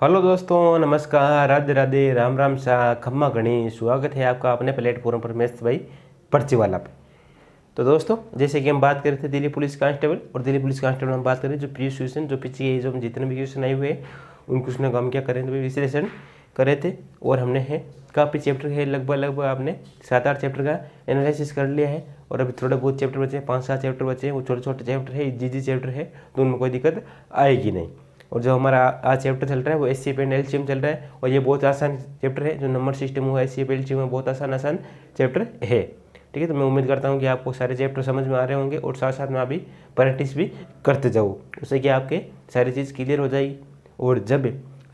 Hello दोस्तों, नमस्कार, राधे राधे, राम राम शाह, खम्मा गणी। स्वागत है आपका अपने प्लेटफॉर्म पर मैथ्स भाई पर्ची वाला पे। तो दोस्तों, जैसे कि हम बात कर रहे थे दिल्ली पुलिस कांस्टेबल, और दिल्ली पुलिस कांस्टेबल हम बात करें जो प्रीवियस क्वेश्चन जो पिछले जो जितने भी क्वेश्चन आए हुए हैं उन क्वेश्चनों का हम क्या करें थे, विश्लेषण कर रहे थे। और हमने है काफ़ी चैप्टर है, लगभग आपने 7-8 चैप्टर का एनालिसिस कर लिया है। और अभी थोड़े बहुत चैप्टर बचे हैं, 5-7 चैप्टर बचे हैं, वो छोटे छोटे चैप्टर है, इजी चैप्टर है, तो उनमें कोई दिक्कत आएगी नहीं। और जो हमारा आज चैप्टर चल रहा है वो एचसीएफ एंड एलसीएम चल रहा है, और ये बहुत आसान चैप्टर है। जो नंबर सिस्टम हुआ एचसीएफ एलसीएम में बहुत आसान चैप्टर है। ठीक है, तो मैं उम्मीद करता हूँ कि आपको सारे चैप्टर समझ में आ रहे होंगे, और साथ साथ में अभी प्रैक्टिस भी करते जाओ, उससे कि आपके सारी चीज़ क्लियर हो जाएगी। और जब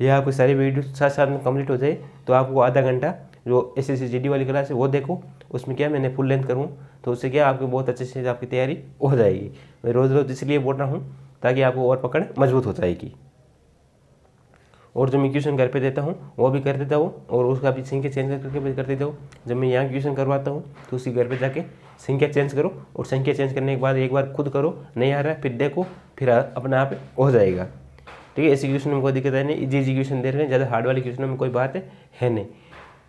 यह आपकी सारी वीडियो साथ साथ में कंप्लीट हो जाए तो आपको आधा घंटा जो एसएससी जीडी वाली क्लास है वो देखो, उसमें क्या मैंने फुल लेंथ करूँ, तो उससे क्या आपकी बहुत अच्छे से आपकी तैयारी हो जाएगी। मैं रोज़ रोज़ इसलिए बोल रहा हूँ ताकि आपको और पकड़ मजबूत हो जाएगी। और जो मैं क्वेश्चन घर पे देता हूँ वो भी कर देता हूँ, और उसका भी संख्या चेंज करके भी कर देता हूँ। जब मैं यहाँ क्वेश्चन करवाता हूँ तो उसी घर पे जाके संख्या चेंज करो, और संख्या चेंज करने के बाद एक बार खुद करो, नहीं आ रहा है फिर देखो, फिर अपने आप हो जाएगा। ठीक है, ऐसी क्वेश्चन में कोई दिक्कत है नहीं, इजी क्वेश्चन दे रहे हैं, ज़्यादा हार्ड वाले क्वेश्चन में कोई बात है नहीं।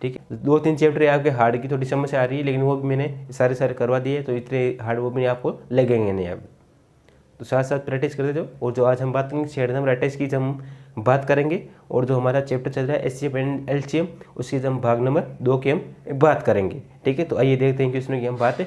ठीक है, 2-3 चैप्टर है आपके हार्ड की थोड़ी समस्या आ रही है, लेकिन वो भी मैंने सारे करवा दिए, तो इतने हार्ड वो भी आपको लगेंगे नहीं अब। तो साथ साथ प्रैक्टिस करते जाओ। और जो आज हम बात करेंगे शेयर नंबर अटैच की जब हम बात करेंगे, और जो हमारा चैप्टर चल रहा है एचसीएफ एंड एलसीएम उसकी जब हम भाग नंबर 2 की हम बात करेंगे। ठीक है, तो आइए देखते हैं क्वेश्चन की हम बात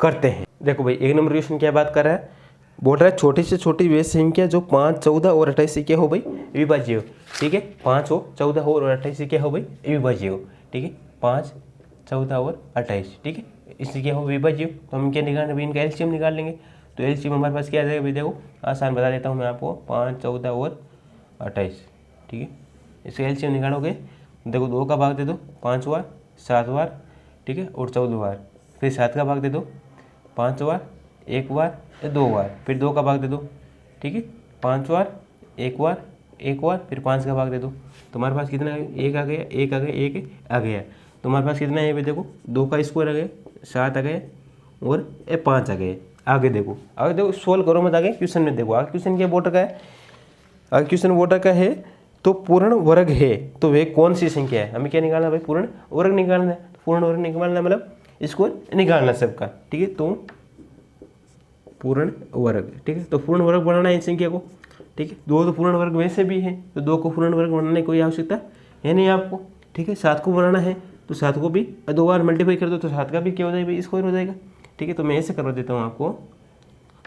करते हैं। देखो भाई, 1 नंबर क्वेश्चन क्या बात कर रहा है, बोल रहा है छोटी से छोटी वे संख्या जो 5, 14 और 28 से क्या हो भाई विभाज्य हो। ठीक है, 5 हो, 14 हो और 28 से क्या हो भाई विभाज्य हो। ठीक है, 5, 14 और 28, ठीक है, इससे क्या हो विभाज्य हो। तो हम क्या निकालेंगे भाई, इनका एलसीएम निकाल लेंगे। तो एलसीएम हमारे पास क्या आ जाएगा भाई, देखो आसान बता देता हूँ मैं आपको, 5, 14 और 28। ठीक है, इसका एलसीएम निकालोगे, देखो 2 का भाग दे दो 5 बार, 7 बार, ठीक है, और 14 बार। फिर 7 का भाग दे दो 5 बार, 1 बार या 2 बार, फिर 2 का भाग दे दो। ठीक है, 5 बार, 1 बार, 1 बार, फिर 5 का भाग दे दो। तुम्हारे पास कितना है, 1 आ गया, 1 आ गया, 1 आ गया। तुम्हारे पास कितना है भाई, देखो 2 का स्क्वायर आ गया, 7 आ गया, और 5 आ गए। आगे देखो सोल्व करो मत, आगे क्वेश्चन में देखो। आगे क्वेश्चन क्या बोर्ड का है, आगे क्वेश्चन बोर्ड का है तो पूर्ण वर्ग है तो वे कौन सी संख्या है। हमें क्या निकालना है भाई, पूर्ण वर्ग निकालना है। पूर्ण वर्ग निकालना मतलब इसको निकालना सबका। ठीक है, तो पूर्ण वर्ग, ठीक है, तो पूर्ण वर्ग बनाना है इस संख्या को। ठीक है, 2 तो पूर्ण वर्ग वैसे भी है, तो 2 को पूर्ण वर्ग बनाने की कोई आवश्यकता है नहीं आपको। ठीक है, 7 को बनाना है तो 7 को भी 2 बार मल्टीप्लाई कर दो तो 7 का भी क्या हो जाएगा भाई, स्क्वायर हो जाएगा। ठीक है, तो मैं ऐसे करवा देता हूँ आपको,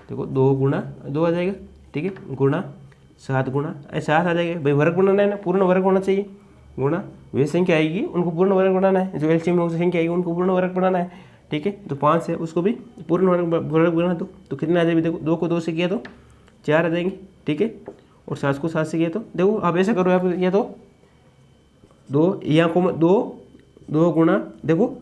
देखो 2 गुणा 2 आ जाएगा। ठीक है, गुणा 7 गुणा 7 आ जाएगा भाई, वर्ग बनाना है ना, पूर्ण वर्ग होना चाहिए। गुणा वे संख्या आएगी उनको पूर्ण वर्ग बनाना है, जो एलसीएम में संख्या आएगी उनको पूर्ण वर्ग बनाना है। ठीक है, तो 5 है उसको भी पूर्ण वर्ग बना दो, तो कितना आ जाएगा देखो, 2 को 2 से किया तो 4 आ जाएंगे। ठीक है, और 7 को 7 से किया तो देखो आप ऐसा करो, आप या तो 2 यहाँ को 2 गुणा, देखो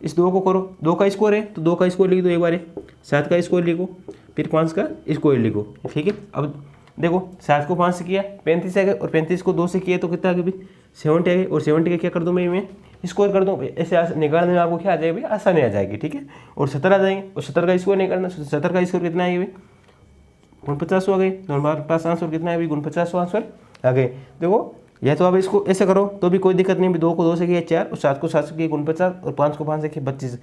इस 2 को करो, 2 का स्क्वायर है तो 2 का स्क्वायर लिख दो एक बार, 7 का स्क्वायर लिखो, फिर 5 का स्क्वायर लिखो। ठीक है, अब देखो 7 को 5 से किया 35 आ गए, और 35 को 2 से किया तो कितना आ गया भाई 70 आ गए, और 70 का क्या कर दूँ मैं स्क्वायर कर दूँ। ऐसे निकालने में आपको क्या आ जाएगा भाई, आसानी आ जाएगी। ठीक है, और 70 आ जाएंगे, और 70 का स्क्वायर निकालना, 70 का स्क्वायर कितना आएगा भाई 49 आ गए, तो हमारे पास आंसर कितना है भाई 49 आंसर आ गए। देखो या तो आप इसको ऐसे करो तो भी कोई दिक्कत नहीं, 2 को 2 से किया 4, और 7 को 7 से किया 49, और 5 को 5 से किया 25,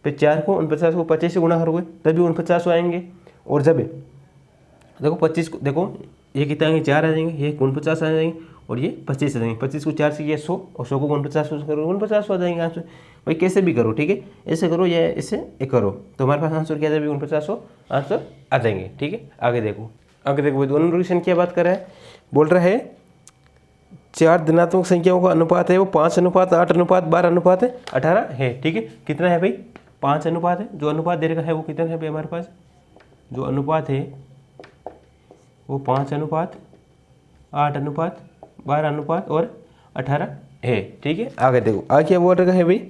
फिर 4 को 49 को 25 से गुणा करोगे तभी 49 आएंगे। और जब देखो 25 को देखो ये कितना आएंगे 4 आ जाएंगे, ये 49 आ जाएंगे, और ये 25 आ जाएंगे। 25 को 4 से किया 100, और 100 को 49 से करो 49 आ जाएंगे आंसर। भाई कैसे भी करो, ठीक है, ऐसे करो या ऐसे करो, तो हमारे पास आंसर क्या जाएगा 49 आंसर आ जाएंगे। ठीक है, आगे देखो भाई, दोनों क्वेश्चन क्या बात कर रहा है, बोल रहा है 4 धनात्मक संख्याओं का अनुपात है वो 5:8:12:18 है। ठीक है, कितना है भाई 5 अनुपात है, जो अनुपात दे रखा है वो कितना है भाई हमारे पास, जो अनुपात है वो 5:8:12:18 है। ठीक है, आगे देखो आगे क्या बोल रखा है भाई,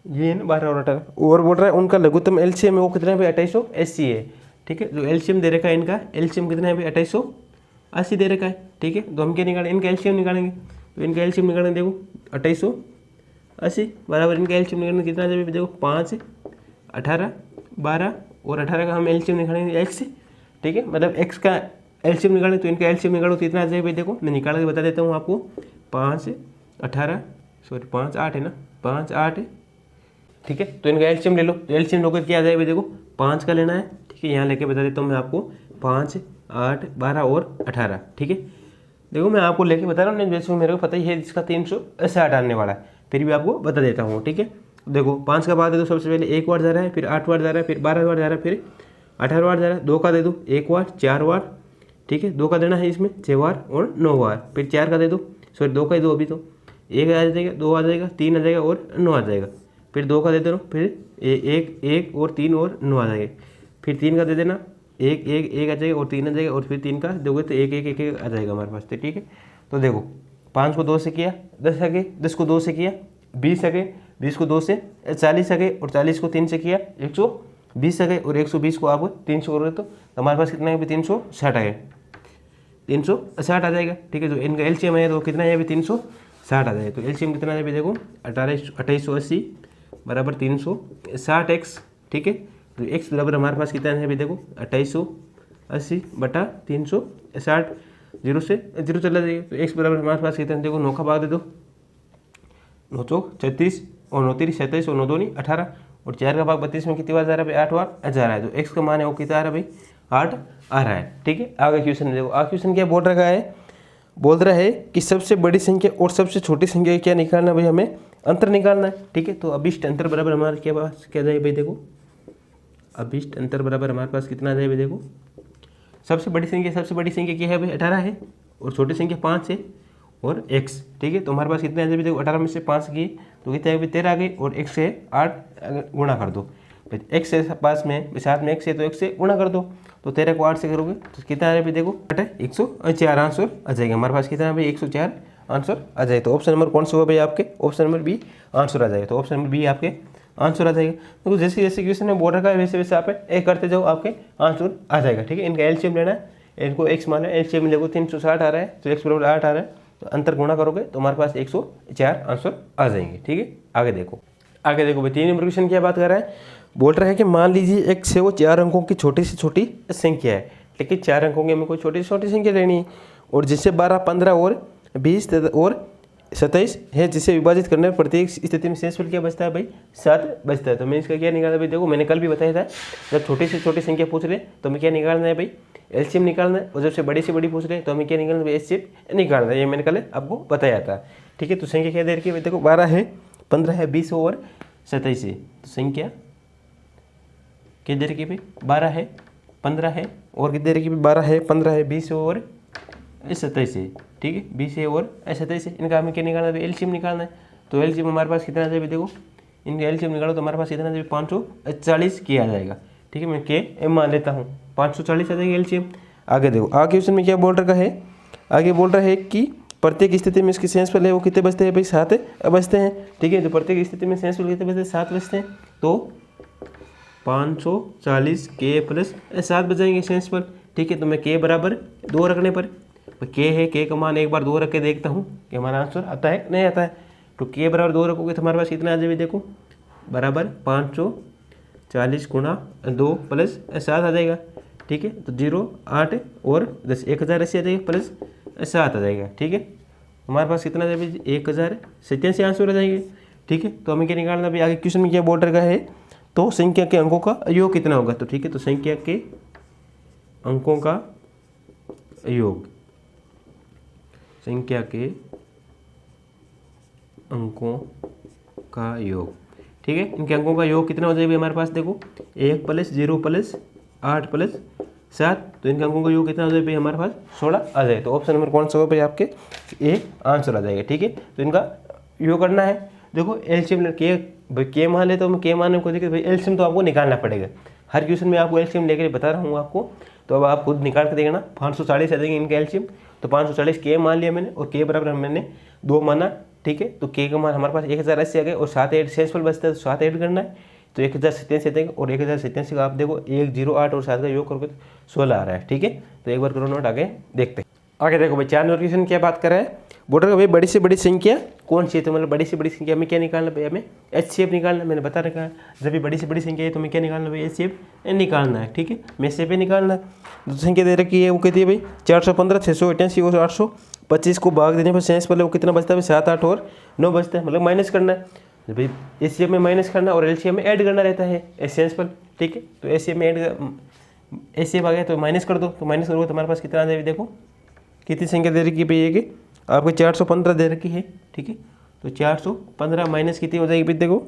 ये है ना 12 और 18, और बोल रहा है उनका लघुत्तम एलसीएम है वो कितना है भाई 2880 है। ठीक है, जो एलसीएम दे रखा है इनका एलसीएम कितना है भाई 2880 दे रखा है। ठीक है, तो हम क्या निकालेंगे, इनका एलसीएम निकालेंगे, तो इनका एलसीएम निकालेंगे, देखो 2880 बराबर इनका एलसीएम निकालेंगे कितना आ जाएगा, देखो 5, 18, 12 और 18 का हम एलसीएम निकालेंगे एक्स। ठीक है, मतलब एक्स का एलसीएम निकालें तो इनका एलसीएम निकालो तो इतना आ जाएगा भाई। देखो मैं निकाल के बता देता हूँ आपको। 5 8 है ना, 5 8, ठीक है। तो इनका एलसीएम ले लो, एलसीएम लोगे क्या आ जाएगा भाई। देखो 5 का लेना है, ठीक है। यहाँ लेके बता देता हूँ मैं आपको। 5 8 12 और 18, ठीक है। देखो मैं आपको लेके बता रहा हूँ, जैसे मेरे को पता ही है इसका 360 आने वाला है, फिर भी आपको बता देता हूँ, ठीक है। देखो 5 का बाद दे दो, सबसे पहले 1 वाट जा रहा है, फिर 8 वाट जा रहा है, फिर 12 वाट जा रहा है, फिर 18 वाट जा रहा है। 2 का दे दो, 1 वाट 4 वाट, ठीक है। 2 का देना है इसमें 6 वाट और 9 वाट, फिर 4 का दे दो, सॉरी 2 का ही दो अभी तो। 1 आ जाएगा, 2 आ जाएगा, 3 आ जाएगा और 9 आ जाएगा। फिर 2 का दे देना, फिर 1 और 3 और 9 आ जाएगा। फिर 3 का दे देना, 1 आ जाएगा और 3 आ जाएगा, और फिर 3 का दोगे तो 1 आ जाएगा हमारे पास, ठीक है। तो देखो 5 को 2 से किया 10 आ गए, 10 को 2 से किया 20 आ गए, 20 को 2 से 40 आ गए, और 40 को 3 से किया 120 आ गए, और 120 को आप 300 करोगे तो हमारे पास कितना है? 360 आ गए, 360 आ जाएगा, ठीक है। जो इनका एलसीएम है तो कितना है? अभी 360 आ जाएगा। तो एलसीएम कितना है? देखो 2880 बराबर 360x, ठीक है। तो x बराबर हमारे पास कितना है? अभी देखो 2880 बटा 360, 0 से 0 चला जाएगा। तो x बराबर हमारे पास कितना है? देखो 9 का भाग दे दो, 9 चौक 36 और 9 3 27 और 9 2 18, और 4 का भाग 32 में कितनी बार जा रहा है भाई? 8 बार जा रहा है। तो x का मान है वो कितना आ रहा है भाई? 8 आ रहा है, ठीक है। आगे क्वेश्चन देखो, आगे क्वेश्चन क्या बोल रखा है? बोल रहा है कि सबसे बड़ी संख्या और सबसे छोटी संख्या क्या निकालना भाई? हमें अंतर निकालना है, ठीक है। तो अभिष्ट अंतर बराबर हमारे क्या पास क्या जाए भाई? देखो अभिष्ट अंतर बराबर हमारे पास कितना आ जाए भाई? देखो सबसे बड़ी संख्या क्या है भाई? 18 है, और छोटी संख्या 5 है और x, ठीक है। तो हमारे पास कितने आ जाए? देखो 18 में से 5 किए तो कितने आए? 13 आ गए, और x से 8 गुणा कर दो। x से पास में साथ में x है तो x से गुणा कर दो। तो 13 को 8 से करोगे तो कितना आ रहा है? देखो 104 आंसर आ जाएगा हमारे पास। कितना है भाई? 104 आंसर आ जाएगा। तो ऑप्शन नंबर कौन सा हुआ भाई आपके? ऑप्शन नंबर बी आंसर आ जाएगा। तो ऑप्शन नंबर बी आपके आंसर आ जाएगा। तो जैसे जैसे क्वेश्चन में बोल रखा है वैसे वैसे आप एक करते जाओ, आपके आंसर आ जाएगा, ठीक है। इनका एलसीएम लेना है, इनको x माना है, एलसीएम देखो 360 आ रहा है, तो x बराबर 8 आ रहा है, तो अंतर गुणा करोगे तो हमारे पास 104 आंसर आ जाएंगे, ठीक है। आगे देखो भाई 3 नंबर क्वेश्चन क्या बात कर रहा है? बोल रहा है कि मान लीजिए x है वो 4 अंकों की छोटी से छोटी संख्या है, लेकिन 4 अंकों की हमें कोई छोटी से छोटी संख्या लेनी है, और जिससे 12 15 और 20 और 27 है, जिसे विभाजित करने पर प्रत्येक स्थिति में शेषफल क्या बचता है भाई? 7 बचता है। तो मैं इसका क्या निकाला भाई? देखो मैंने कल भी बताया था, जब छोटी से छोटी संख्या पूछ रहे तो हमें क्या निकालना है भाई? एलसीएम निकालना है, और जब से बड़ी पूछ रहे तो हमें क्या निकालना है? एलसीएम निकालना है। ये मैंने कल आपको बताया था, ठीक है। तो संख्या क्या दे रखी है? देखो 12 है, 15 है, 20 और 27 है। तो संख्या क्या दे रखी है भाई? 12 है, 15 है, और कितने दे रखी है? 12 है, 15 है, 20 और 27 है, ठीक है। 20 है और 27 है, इनका हमें क्या निकालना है? एलसीएम निकालना है। तो एलसीएम हमारे पास कितना आ जाएगा? देखो इनका एलसीएम निकालो तो हमारे पास कितना आ जाएगा? 540 किया जाएगा, ठीक है। मैं के मान लेता हूँ, 540 आ जाएगा एलसीएम। आगे देखो, आगे क्वेश्चन में क्या बोल रखा है? आगे बोल रहा है कि प्रत्येक स्थिति में इसके शेषफल है वो कितने बचते हैं भाई? 7 बचते हैं, ठीक है। तो प्रत्येक स्थिति में शेषफल कितने बचते हैं? 7 बचते हैं। तो 540 के प्लस 7 बचाएंगे शेषफल, ठीक है। तो मैं के बराबर 2 रखने पर के है, के का मान एक बार 2 रख के देखता हूँ कि हमारा आंसर आता है नहीं आता है। तो के बराबर 2 रखोगे तो हमारे पास कितना आ जाएगा? देखो बराबर 540 गुणा 2 प्लस 7 आ जाएगा, ठीक है। तो 0 8 और 10 1080 आ जाएगा प्लस 7 आ जाएगा, ठीक है। हमारे पास कितना आ जाएगा? 1087 आंसर आ जाएंगे, ठीक है। तो हमें क्या निकालना भाई? आगे क्वेश्चन में क्या बोल रखा है? तो संख्या के अंकों का योग कितना होगा? तो ठीक है, तो संख्या के अंकों का योग, संख्या के अंकों का योग, ठीक है। इनके अंकों का योग कितना हो जाएगा हमारे पास? देखो 1 प्लस 0 प्लस 8 प्लस 7, तो इनके अंकों का योग कितना हो जाएगा भाई? हमारे पास 16 आ जाएगा। तो ऑप्शन नंबर कौन सा होगा भाई आपके? ए आंसर आ जाएगा, ठीक है। तो इनका योग करना है। देखो एलसीएम के मान ले तो के मान को देखिए भाई, एलसीएम तो आपको निकालना पड़ेगा। हर क्वेश्चन में आपको एलसीएम लेकर बता रहा हूँ आपको, तो अब आप खुद निकाल के देखना। 540 आ जाएंगे इनका एलसीएम। तो 540 के मान लिया मैंने, और के बराबर मैंने 2 माना, ठीक है। तो के का मान हमारे पास 1080 आ गए, और 7 ऐड शेषफल बचता है तो 7 ऐड करना है, तो 1087 देंगे। और 1087 का आप देखो 108 और 7 का योग करोगे तो 16 आ रहा है, ठीक है। तो एक बार करो नोट, आगे देखते हैं। आगे देखो भाई 4 नंबर क्वेश्चन क्या बात कर रहा है? बोल रहा है भाई बड़ी से बड़ी संख्या कौन सी है, तो मतलब बड़ी से बड़ी संख्या हमें क्या निकालना भाई, हमें HCF निकालना। मैंने बता रखा है जब भी बड़ी से बड़ी संख्या है तो हमें क्या निकालना भाई, HCF निकालना है। ठीक है, में से पे निकालना है। जो संख्या दे रखी है वो कहती है भाई 415, 688 और 825 को भाग देने पर शेष पर वो कितना बचता है, 7, 8 और 9 बचता है, मतलब माइनस करना है भाई। HCF में माइनस करना और LCM में ऐड करना रहता है शेष पर। ठीक है, तो HCF में HCF आ गया तो माइनस कर दो, तो माइनस करोगे तो हमारे पास कितना आ जाएगा, देखो कितनी संख्या दे रखी है भाई, ये कि आपको 415 दे रखी है। ठीक है, तो 415 माइनस कितनी हो जाएगी भाई, देखो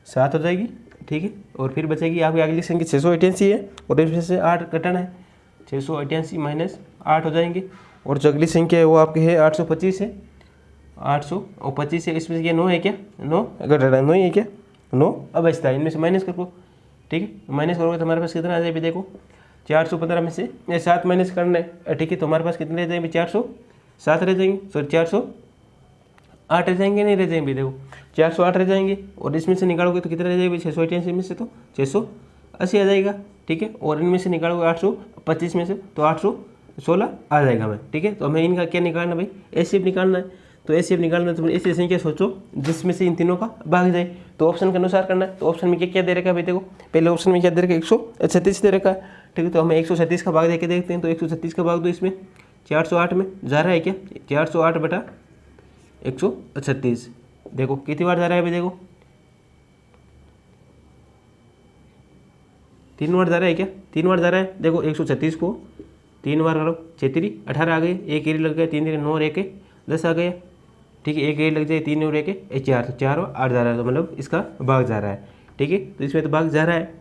7 हो जाएगी। ठीक है, और फिर बचेगी आपकी अगली संख्या 688 है और इसमें से 8 घटाना है, 688 माइनस 8 हो जाएंगे। और जो अगली संख्या है वो आपकी है 825 है, 825 है, इसमें से क्या 9 है, क्या 9 घटाना 9 ही है, क्या 9 अब बचता है, इनमें से माइनस करो। ठीक है, माइनस करोगे तो हमारे पास कितना आ जाएगा, देखो 415 में से 7 माइनस करना है। ठीक है, तो हमारे पास कितने रह जाएंगे, 407 रह जाएंगे, सॉरी 408 रह जाएंगे, नहीं रह जाएंगे, देखो 408 रह जाएंगे। और इसमें से निकालोगे तो कितना रह जाएगा, 688 में से तो 680 आ जाएगा। ठीक है, और इनमें से निकालोगे 825 में से तो 816 आ जाएगा हमें। ठीक है, तो हमें इनका क्या निकालना भाई, HCF निकालना है। तो HCF निकालना है तो ऐसी संख्या सोचो जिसमें से इन तीनों का भाग जाए, तो ऑप्शन के अनुसार करना है। तो ऑप्शन में क्या क्या दे रखा है भाई, देखो पहले ऑप्शन में क्या दे रखा है, 136 दे रखा है। ठीक है, तो हमें 136 का भाग देके देखते हैं। तो 136 का भाग दो इसमें 408 में जा रहा है, क्या 408 बटा 136, देखो कितनी बार जा रहा है भाई, देखो 3 बार जा रहा है, क्या 3 बार जा रहा है। देखो 136 को 3 बार करो, 6 18 आ गए, एक एरी लग गया, 3 3 9 और 1 10 आ गया। ठीक है, एक एरी लग जाए, 3 और 1 4, तो 4 और 8 जा रहा है, तो मतलब इसका भाग जा रहा है। ठीक है, तो इसमें तो भाग जा रहा है।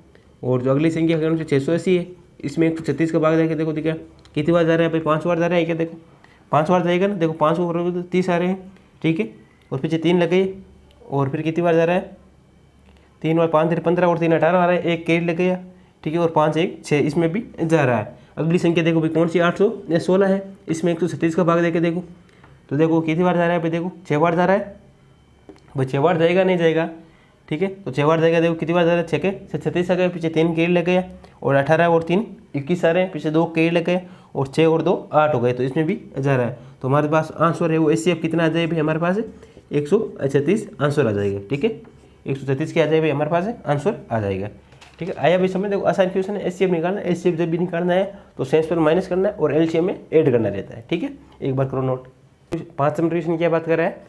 और जो अगली संख्या है 680 है, इसमें 136 का भाग जाके देखो क्या कितनी बार जा रहा है भाई, 5 बार जा रहा है, क्या देखो 5 बार जाएगा ना, देखो 5 को करोगे तो 30 आ रहे हैं। ठीक है, और पीछे 3 लगे, और फिर कितनी बार जा रहा है, 3 बार 5 3 15 और 3 18 आ रहा है, एक केरी लग गया। ठीक है, और 5 1 6 इसमें भी जा रहा है। अगली संख्या देखो भाई कौन सी, 816 है, इसमें 136 का भाग देके देखो, तो देखो कितनी बार जा रहा है भाई, देखो 6 बार जा रहा है भाई, 6 बार जाएगा नहीं जाएगा। ठीक है, तो 6 बार जाएगा, देखो कितनी बार जा रहा है, 6 के 36 आ गए, पीछे 3 केरी लग गया, और 18 और 3 21 आ रहे हैं, पीछे 2 केरी लग गए, और 6 और 2 8 हो गए, तो इसमें भी जा रहा है। तो हमारे पास आंसर है वो HCF कितना आ जाए भाई, हमारे पास 136 आंसर आ जाएगा। ठीक है, 136 क्या आ जाए भाई, हमारे पास आंसर आ जाएगा। ठीक है, आया भाई समझ, देखो आसान क्वेश्चन है। HCF निकालना है, HCF जब भी निकालना है तो शेष पर माइनस करना है और LCM में ऐड करना रहता है। ठीक है, एक बार करो नोट। 5 नंबर क्वेश्चन क्या बात कर रहा है,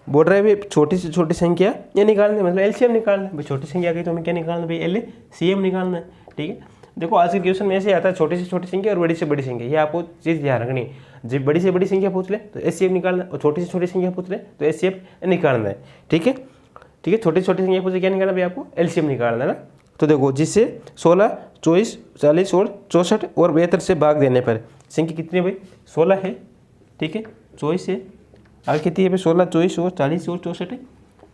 बोल रहा है भाई छोटी से छोटी संख्या ये निकालना है, मतलब LCM निकालना है। भाई छोटी संख्या गई तो हमें क्या निकालना है भाई, LCM निकालना है। ठीक है, देखो आज के क्वेश्चन में ऐसे आता है छोटी से छोटी संख्या और बड़ी से बड़ी संख्या, ये आपको चीज़ ध्यान रखनी है। जब बड़ी से बड़ी संख्या पूछ ले तो HCF निकालना है, और छोटी से छोटी संख्या पूछ ले तो HCF निकालना है। ठीक है, ठीक है, छोटी छोटी संख्या पूछे क्या निकालना भाई, आपको LCM निकालना है ना। तो देखो जिससे 16, 24, 40 और 64 और 72 से भाग देने पर संख्या कितनी है भाई, 16 है। ठीक है, 24 है, आगे कितनी है भाई, 16, 24 और 40 और 64 है,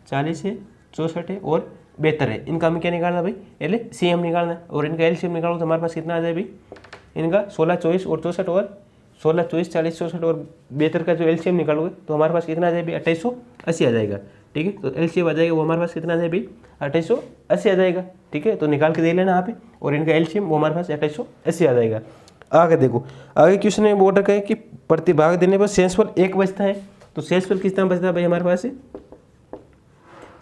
40 है, 64 है और 72 है। इनका हमें क्या निकालना भाई, LCM निकालना है। और इनका LCM निकालो तो हमारे पास कितना आ जाए भाई, इनका 16, 24 और 64 और 16, 24, 40, 64 और 72 का जो LCM निकालोगे तो हमारे पास कितना आ जाए भाई, 2880 आ जाएगा। ठीक है, तो LCM आ जाएगा वो हमारे पास कितना आ जाए भाई, 2880 आ जाएगा। ठीक है, तो निकाल के दे लेना यहाँ पे, और इनका LCM वो हमारे पास 2880 आ जाएगा। आगे देखो, आगे क्वेश्चन में बोल रखा है कि प्रतिभाग देने पर शेषफल 1 बचता है। तो शेषफल कितना बचता है भाई हमारे पास,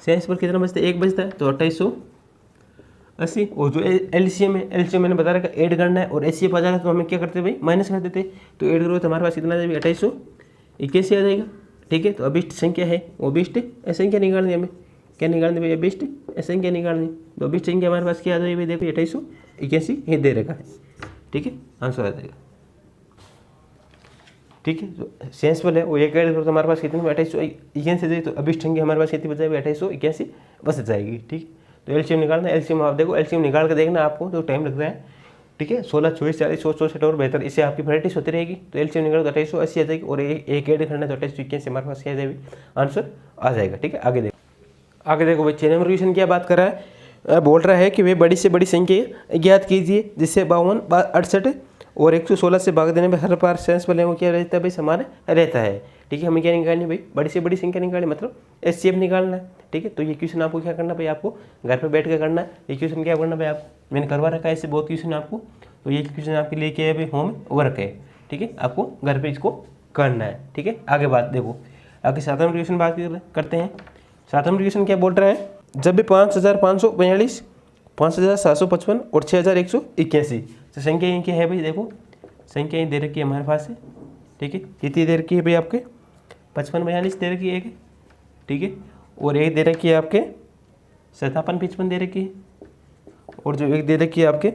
शेषफल कितना बचता है, 1 बचता है, तो 2880। और जो LCM है, LCM मैंने बता रखा ऐड करना है, और HCF आ जाएगा तो हमें क्या करते भाई, माइनस कर देते। तो ऐड करो तो हमारे पास कितना आ जाएगा, 2881 आ जाएगा। ठीक है, तो अभिष्ट संख्या है वो अभिष्ट संख्या निकालनी है, हमें क्या निकालनी भाई, अभिष्ट संख्या निकालनी। तो अभिष्ट संख्या हमारे पास क्या आ जाएगी भाई, देखो 2881 ये दे रखा है। ठीक है, आंसर आ जाएगा। ठीक है, जो शेषफल है वो एक ऐड करो तो हमारे पास कितनी 2881 जाएगी, तो अभिष्ट संख्या हमारे पास कितनी बच जाएगी, 2881 बच जाएगी। ठीक, तो LCM निकालना है। LCM आप देखो, LCM निकाल के देखना आपको तो टाइम लग रहा है। ठीक है, 16, 24, 40, 64 और 72, इससे आपकी वैराइटीज होती रहेगी। तो LCM निकालो तो 2880 आ जाएगी, और एक ऐड करना है तो 2881 हमारे पास क्या जाएगी, आंसर आ जाएगा। ठीक है, आगे देखो भाई 6 नंबर क्वेश्चन क्या बात कर रहा है, बोल रहा है कि वे बड़ी से बड़ी संख्या ज्ञात कीजिए जिससे 52, 68 और 116 से भाग देने में हर बार शेषफल है वो क्या रहता है भाई, समान रहता है। ठीक है, हमें क्या निकालनी भाई, बड़ी से बड़ी संख्या निकालनी, मतलब HCF निकालना है। ठीक है, तो ये क्वेश्चन आपको क्या करना भाई, आपको घर पे बैठ के करना है। ये क्वेश्चन क्या करना भाई, आप मैंने करवा रखा है ऐसे बहुत क्वेश्चन आपको, तो ये क्वेश्चन आपके लिए क्या है भाई, होम वर्क है। ठीक है, आपको घर पे इसको करना है। ठीक है, आगे बात देखो, आगे सातवां क्वेश्चन बात करते हैं। सातवां क्वेश्चन क्या बोल रहा है, जब भी 5542, 5755 और 6181, तो संख्या ये क्या है भाई, देखो संख्या ये दे रखी है हमारे पास है, ठीक है। कितनी दे रखी है भाई आपके 5542 दे रखी है एक, ठीक है, और एक दे रखी है आपके 5755 दे रखी है, और जो एक दे रखी है आपके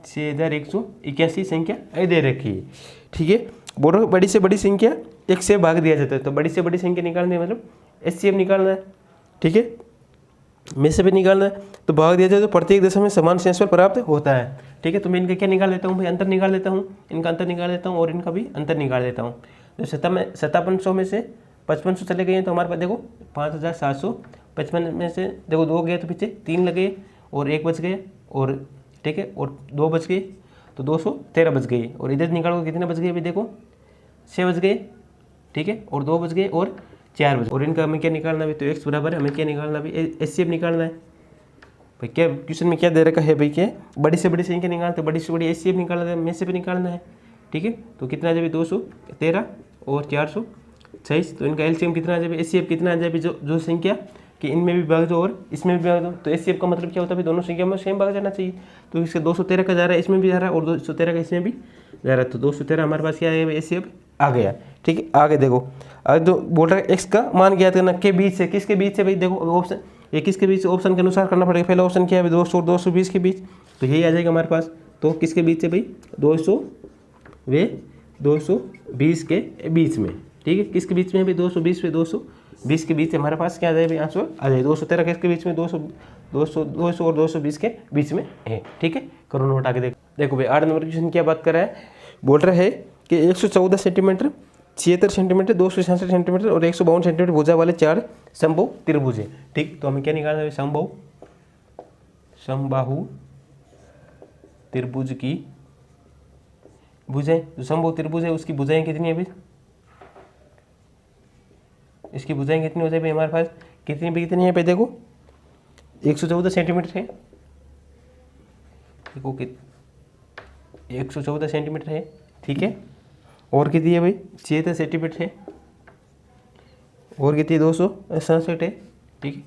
6181 संख्या ये दे रखी है, ठीक है। बोलो बड़ी से बड़ी संख्या एक से भाग दिया जाता है, तो बड़ी से बड़ी संख्या निकालनी है मतलब एचसीएफ निकालना है, ठीक है, में से भी निकालना है, तो भाग दिया जाए तो प्रत्येक दशा में समान शेषफल प्राप्त होता है, ठीक है। तो मैं इनका क्या निकाल लेता हूँ भाई, अंतर निकाल लेता हूँ, इनका अंतर निकाल लेता हूँ और इनका भी अंतर निकाल लेता हूँ। तो 5700 में से 5500 चले गए हैं, तो हमारे पास देखो 5755 में से देखो 2 गए तो पीछे 3 लगे और 1 बच गए, और ठीक है, और 2 बच गए तो 213 बच गए, और इधर निकालो कितने बच गए अभी देखो 6 बच गए, ठीक है, और 2 बच गए और 4 बच, और इनका हमें क्या निकालना भी, तो x बराबर है हमें क्या निकालना भी, एचसीएफ निकालना है भाई। क्या क्वेश्चन में क्या दे रखा है भाई, क्या बड़ी से बड़ी संख्या निकालते, बड़ी से बड़ी एचसीएफ निकालना है, में से भी निकालना है, ठीक है। तो कितना आ जाए 213 और 426, तो इनका एलसीएम कितना आ जाए, एचसीएफ कितना आ जाए, जो संख्या कि इनमें भी भाग दो और इसमें भी भाग दो, तो एचसीएफ का मतलब क्या होता है, दोनों संख्या में सेम भाग जाना चाहिए। तो इसका 213 का जा रहा है, इसमें भी जा रहा है, और 213 का इसमें भी जा रहा है, तो 213 हमारे पास क्या है एचसीएफ आ गया, ठीक है। आगे देखो, आगे तो बोल रहा है एक्स का मान ज्ञात करना के बीच से, किसके बीच से भाई, देखो ऑप्शन ये किसके बीच, ऑप्शन के अनुसार करना पड़ेगा। पहला ऑप्शन क्या है 200 और 220 के बीच, तो यही आ जाएगा हमारे पास। तो किसके बीच से भाई 200 व 220 के बीच में, ठीक है, किसके बीच में भाई 220 व 220 के बीच से हमारे पास क्या आ जाए भाई आंसर आ जाए 213 किसके बीच में 200 और 220 के बीच में है, ठीक है। करो नोट आगे देखो भाई 8 नंबर क्वेश्चन क्या बात कर रहा है, बोल रहा है कि 114 सेंटीमीटर, 76 सेंटीमीटर, 266 सेंटीमीटर और 152 सेंटीमीटर भुजा वाले 4 समबाहु त्रिभुज है, ठीक। तो हमें क्या निकालना है, समबाहु त्रिभुज की भुजाएं, जो समबाहु त्रिभुज है उसकी भुजाएं कितनी है भाई, इसकी भुजाएं कितनी हो जाए भाई हमारे पास, कितनी है भाई, देखो 114 सेंटीमीटर है, देखो कि 114 सेंटीमीटर है, ठीक है, और कितनी है भाई 76 सेंटीमीटर है, और कितनी 267 है, ठीक है,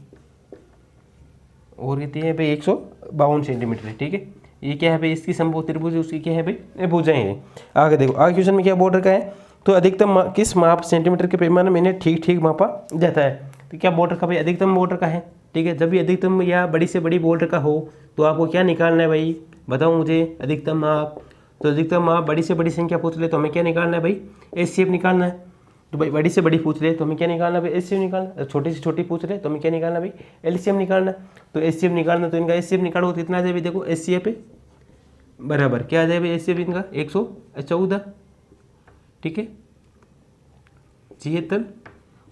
और कितनी है भाई 152 सेंटीमीटर है, ठीक है। ये क्या है भाई, इसकी समबाहु त्रिभुज है, उसकी क्या है भाई भुजाएं हैं। आगे देखो, आगे क्वेश्चन में क्या बोल रखा है, तो अधिकतम किस माप सेंटीमीटर के पैमाने में इन्हें ठीक ठीक मापा जाता है। तो क्या बोल रखा भाई, अधिकतम बोल रखा है, ठीक है। जब भी अधिकतम या बड़ी से बड़ी बोल रखा हो तो आपको क्या निकालना है भाई, बताओ मुझे अधिकतम माप। तो अधिकतम माप बड़ी से बड़ी संख्या पूछ ले तो हमें क्या निकालना है भाई, एचसीएफ निकालना है। तो भाई बड़ी से बड़ी पूछ ले तो हमें क्या निकालना है भाई, एचसीएफ निकालना। छोटी से छोटी पूछ ले तो हमें क्या निकालना भाई, एलसीएम निकालना। तो एचसीएफ निकालना, तो इनका एचसीएफ निकालो तो कितना आ जाए भाई, देखो एचसीएफ बराबर क्या आ जाए भाई, एचसीएफ इनका 114, ठीक है, 76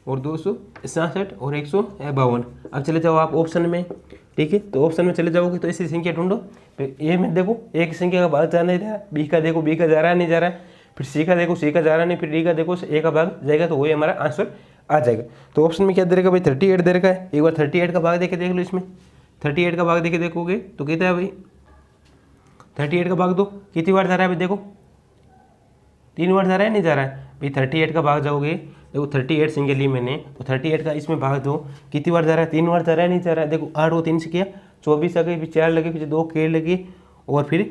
और 267 और 152। अब चले जाओ आप ऑप्शन में, ठीक है। तो ऑप्शन में चले जाओगे तो ऐसी संख्या ढूंढो, ए में देखो एक संख्या का भाग जाना है, बी का देखो बी का जा रहा है नहीं जा रहा है, फिर सी का देखो सी का जा रहा नहीं, फिर डी का देखो ए का भाग जाएगा, तो वही हमारा आंसर आ जाएगा। तो ऑप्शन में क्या दे रखा भाई 38 दे रखा है, एक बार 38 का भाग देके देख लो, इसमें 38 का भाग देके देखोगे तो कितना है भाई, 38 का भाग दो, कितनी बार जा रहा है भाई, देखो 3 बार जा रहा है नहीं जा रहा है भाई, 38 का भाग जाओगे, देखो 38 संख्या ली मैंने, तो 38 का इसमें भाग दो, कितनी बार जा रहा है, 3 बार जा रहा है नहीं जा रहा है, देखो 8 और 3 से किया 24 आ गई, फिर 4 लगे, फिर 2 के लगे, और फिर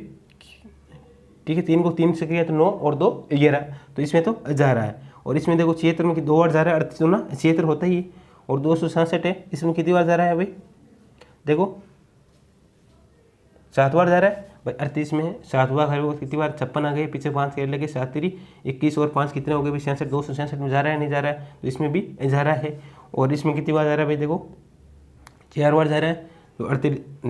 ठीक है 3 को 3 से किया तो 9 और 2 11, तो इसमें तो जा रहा है। और इसमें देखो 76 में 2 बार जा रहा है, 38 ना 76 होता ही है, और 267 है, इसमें कितनी बार जा रहा है भाई, देखो 7 बार जा रहा है भाई, 38 में 7 बार है, कितनी बार 56 आ गए, पीछे 5 के लगे, 7 3 21 और 5 कितने हो गए भाई 66, 266 में जा रहा है नहीं जा रहा है, तो इसमें भी जा रहा है। और इसमें कितनी बार जा रहा है भाई, देखो 4 बार जा रहा है, जो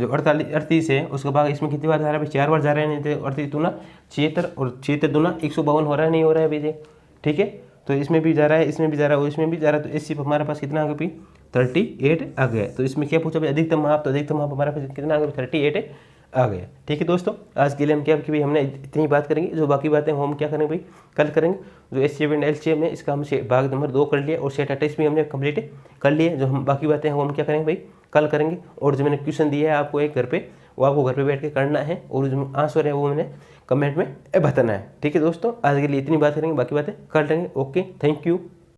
38 है उसका भाग इसमें कितनी बार जा रहा है भाई, 4 बार जा रहा है नहीं, तो 38 दूना 76 और 76 दूना 152 हो रहा है नहीं हो रहा है भाई, ठीक है। तो इसमें भी जा रहा है, इसमें भी जा रहा है, और इसमें भी जा रहा है, तो इससे हमारे पास कितना आ गया भाई 38 आ गया। तो इसमें क्या पूछा भाई, अधिकतम माप, तो अधिकतम माप हमारे पास कितना आ गया 38 आ गया, ठीक है। दोस्तों आज के लिए हम क्या कि भाई हमने इतनी बात करेंगे, जो बाकी बातें हम क्या करेंगे भाई कल करेंगे। जो एचसीएफ एंड एलसीएम है इसका हम भाग नंबर 2 कर लिया, और सेट 28 भी हमने कंप्लीट कर लिए। जो हम बाकी बातें हैं वो हम क्या करेंगे भाई कल करेंगे। और जो मैंने क्वेश्चन दिया है आपको एक घर पे, वो आपको घर पे बैठ के करना है, और जो आंसर है वो मैंने कमेंट में बताना है, ठीक है। दोस्तों आज के लिए इतनी बात करेंगे, बाकी बातें कर लेंगे। Okay, thank you.